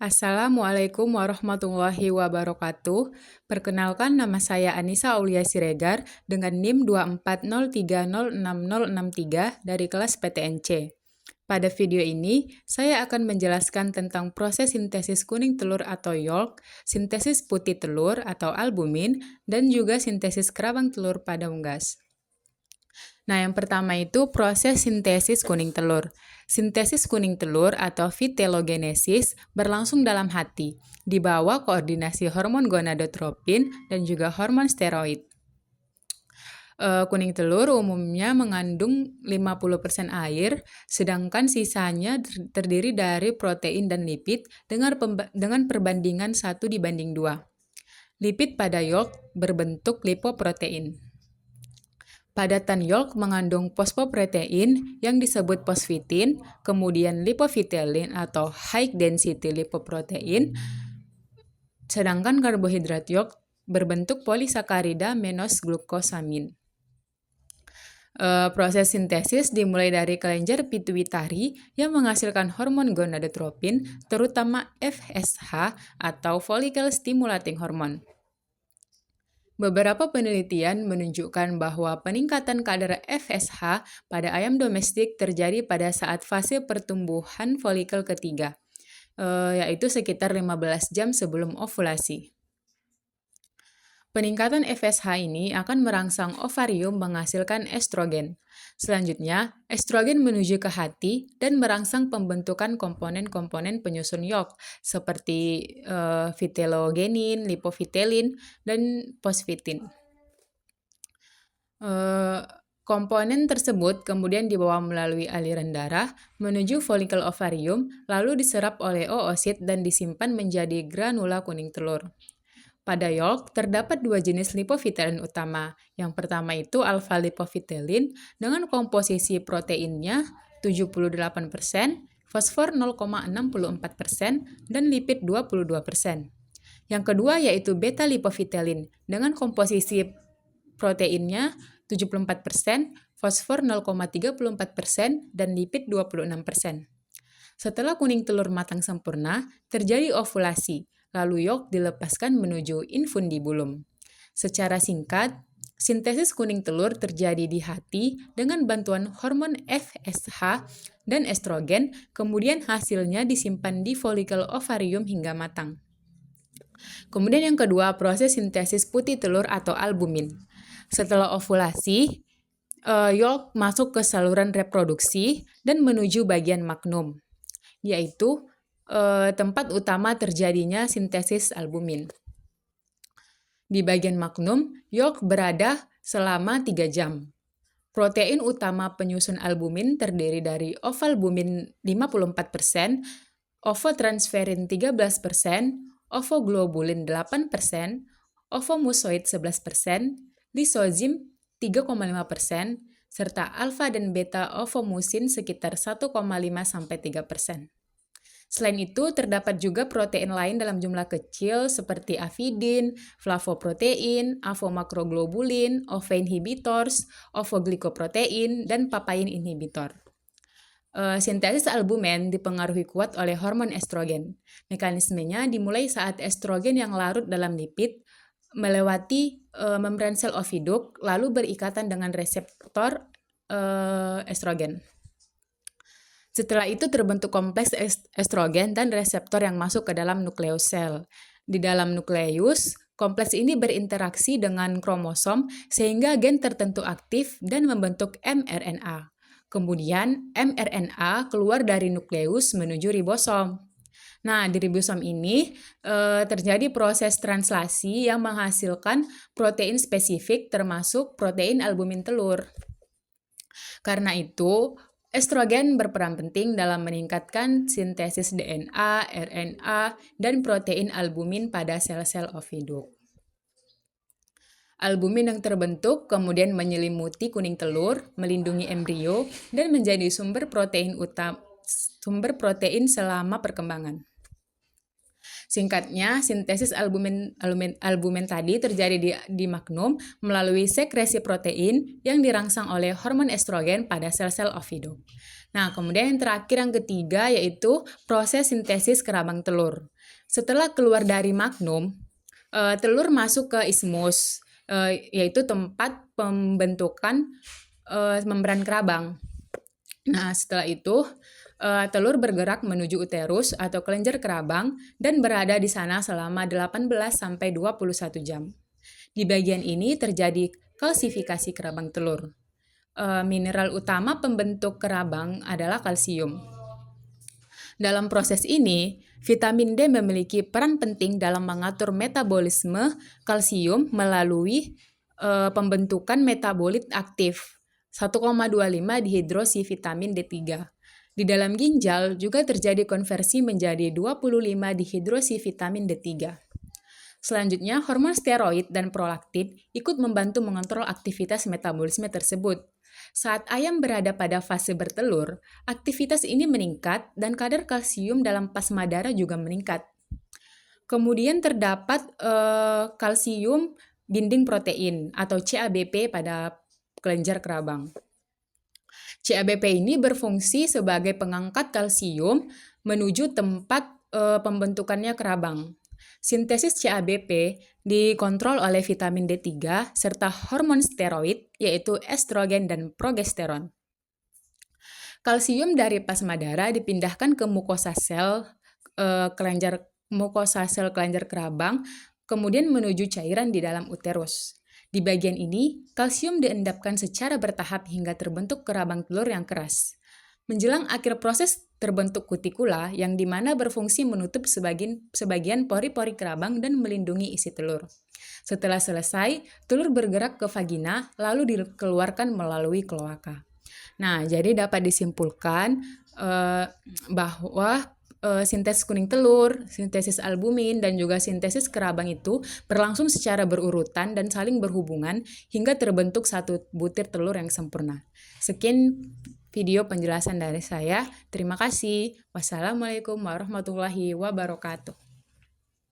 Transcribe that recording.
Assalamualaikum warahmatullahi wabarakatuh. Perkenalkan, nama saya Anissa Aulia Siregar dengan NIM 240306063 dari kelas PTNC. Pada video ini, saya akan menjelaskan tentang proses sintesis kuning telur atau yolk, sintesis putih telur atau albumin, dan juga sintesis kerabang telur pada unggas. Nah, yang pertama itu proses sintesis kuning telur. Sintesis kuning telur atau vitelogenesis berlangsung dalam hati, di bawah koordinasi hormon gonadotropin dan juga hormon steroid. Kuning telur umumnya mengandung 50% air, sedangkan sisanya terdiri dari protein dan lipid dengan perbandingan 1:2. Lipid pada yolk berbentuk lipoprotein. Padatan yolk mengandung fosfoprotein yang disebut fosfitin, kemudian lipofitelin atau high density lipoprotein, sedangkan karbohidrat yolk berbentuk polisakarida minus glukosamin. Proses sintesis dimulai dari kelenjar pituitari yang menghasilkan hormon gonadotropin, terutama FSH atau follicle stimulating hormone. Beberapa penelitian menunjukkan bahwa peningkatan kadar FSH pada ayam domestik terjadi pada saat fase pertumbuhan folikel ketiga, yaitu sekitar 15 jam sebelum ovulasi. Peningkatan FSH ini akan merangsang ovarium menghasilkan estrogen. Selanjutnya, estrogen menuju ke hati dan merangsang pembentukan komponen-komponen penyusun yolk seperti vitelogenin, lipofitelin, dan fosfitin. Komponen tersebut kemudian dibawa melalui aliran darah menuju folikel ovarium, lalu diserap oleh oosit dan disimpan menjadi granula kuning telur. Pada yolk, terdapat dua jenis lipofitelin utama. Yang pertama itu alfa-lipofitelin dengan komposisi proteinnya 78%, fosfor 0,64%, dan lipid 22%. Yang kedua yaitu beta-lipofitelin dengan komposisi proteinnya 74%, fosfor 0,34%, dan lipid 26%. Setelah kuning telur matang sempurna, terjadi ovulasi, lalu yolk dilepaskan menuju infundibulum. Secara singkat, sintesis kuning telur terjadi di hati dengan bantuan hormon FSH dan estrogen, kemudian hasilnya disimpan di folikel ovarium hingga matang. Kemudian yang kedua, proses sintesis putih telur atau albumin. Setelah ovulasi, yolk masuk ke saluran reproduksi dan menuju bagian magnum, yaitu tempat utama terjadinya sintesis albumin. Di bagian magnum, yolk berada selama 3 jam. Protein utama penyusun albumin terdiri dari ovalbumin 54%, ovotransferin 13%, ovoglobulin 8%, ovomucoid 11%, lisozim 3,5%, serta alfa dan beta ovomusin sekitar 1,5-3%. Selain itu, terdapat juga protein lain dalam jumlah kecil seperti avidin, flavoprotein, avomakroglobulin, ovoinhibitors, ovoglycoprotein, dan papain inhibitor. Sintesis albumin dipengaruhi kuat oleh hormon estrogen. Mekanismenya dimulai saat estrogen yang larut dalam lipid melewati membran sel oviduk, lalu berikatan dengan reseptor estrogen. Setelah itu terbentuk kompleks estrogen dan reseptor yang masuk ke dalam nukleus sel. Di dalam nukleus, kompleks ini berinteraksi dengan kromosom sehingga gen tertentu aktif dan membentuk mRNA. Kemudian mRNA keluar dari nukleus menuju ribosom. Nah, di ribosom ini terjadi proses translasi yang menghasilkan protein spesifik termasuk protein albumin telur. Karena itu, estrogen berperan penting dalam meningkatkan sintesis DNA, RNA, dan protein albumin pada sel-sel oviduk. Albumin yang terbentuk kemudian menyelimuti kuning telur, melindungi embrio, dan menjadi sumber protein selama perkembangan. Singkatnya, sintesis albumin tadi terjadi di magnum melalui sekresi protein yang dirangsang oleh hormon estrogen pada sel-sel ovido. Nah, kemudian yang terakhir yang ketiga yaitu proses sintesis kerabang telur. Setelah keluar dari magnum, telur masuk ke ismus, yaitu tempat pembentukan membran kerabang. Nah, setelah itu telur bergerak menuju uterus atau kelenjar kerabang dan berada di sana selama 18 sampai 21 jam. Di bagian ini terjadi kalsifikasi kerabang telur. Mineral utama pembentuk kerabang adalah kalsium. Dalam proses ini, vitamin D memiliki peran penting dalam mengatur metabolisme kalsium melalui pembentukan metabolit aktif 1,25 dihidrosivitamin D3. Di dalam ginjal juga terjadi konversi menjadi 25 dihidrosivitamin D3. Selanjutnya, hormon steroid dan prolaktin ikut membantu mengontrol aktivitas metabolisme tersebut. Saat ayam berada pada fase bertelur, aktivitas ini meningkat dan kadar kalsium dalam plasma darah juga meningkat. Kemudian terdapat kalsium binding protein atau CABP pada kelenjar kerabang. CABP ini berfungsi sebagai pengangkat kalsium menuju tempat pembentukannya kerabang. Sintesis CABP dikontrol oleh vitamin D3 serta hormon steroid yaitu estrogen dan progesteron. Kalsium dari plasma darah dipindahkan ke mukosa sel kelenjar kerabang, kemudian menuju cairan di dalam uterus. Di bagian ini, kalsium diendapkan secara bertahap hingga terbentuk kerabang telur yang keras. Menjelang akhir proses terbentuk kutikula yang dimana berfungsi menutup sebagian pori-pori kerabang dan melindungi isi telur. Setelah selesai, telur bergerak ke vagina lalu dikeluarkan melalui kloaka. Nah, jadi dapat disimpulkan bahwa sintesis kuning telur, sintesis albumin, dan juga sintesis kerabang itu berlangsung secara berurutan dan saling berhubungan hingga terbentuk satu butir telur yang sempurna. Sekian video penjelasan dari saya. Terima kasih. Wassalamualaikum warahmatullahi wabarakatuh.